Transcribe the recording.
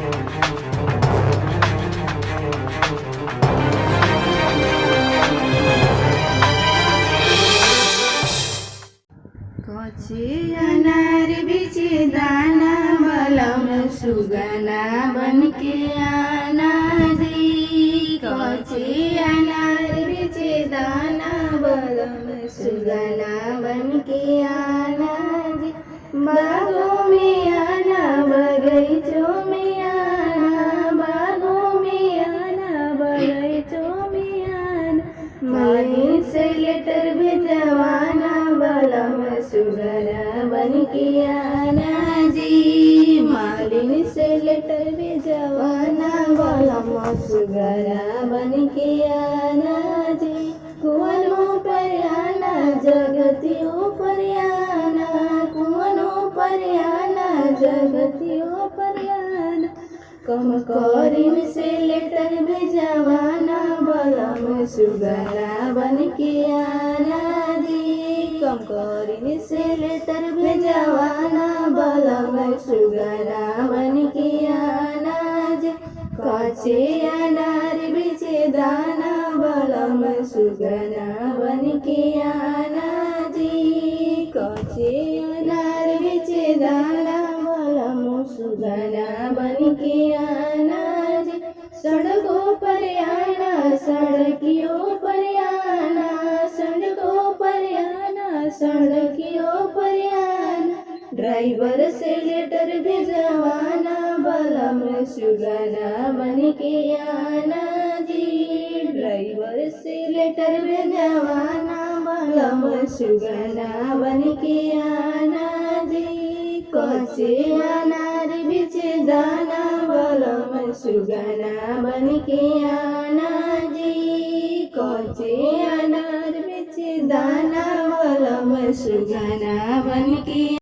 कच्चे अनार बीचे दाना बलम सुगना बनके आना जी। कच्चे अनार बीचे दाना बलम सुगना बनके आना जी। बागों में आना बगीचों में आना, बागों में आना बगीचों में आना। मालिन से लेटर भिजवाना बलम सुगना बनके आना जी। मालिन से लेटर भिजवाना बलम सुगना बनके आना जी। कुआनों पर आना जगतियों पर आना, कुआनों पर आना जगतियों पर आना। कम करीम से लेटर भिजवाना बलम सुगना बनके आना जी। कम करीम से लेटर भिजवाना बलम सुगना बनके आना जी। कच्चे अनार बीचे दाना बलम सुगना बनके आना जी। कच्चे अनार बीचे दाना बलम सुगना बनके आना जी। सड़कों पर आना सड़कियों पर आना, सड़कों पर आना सड़कियों पर आना। ड्राइवर से लेटर भिजवाना बलम सुगना बनके आना जी। ड्राइवर से लेटर भिजवाना बलम सुगना बनके आना जी। कच्चे अनार बीचे दाना बलम सुगना बनके आना जी। कच्चे अनार बीचे दाना बलम सुगना बनके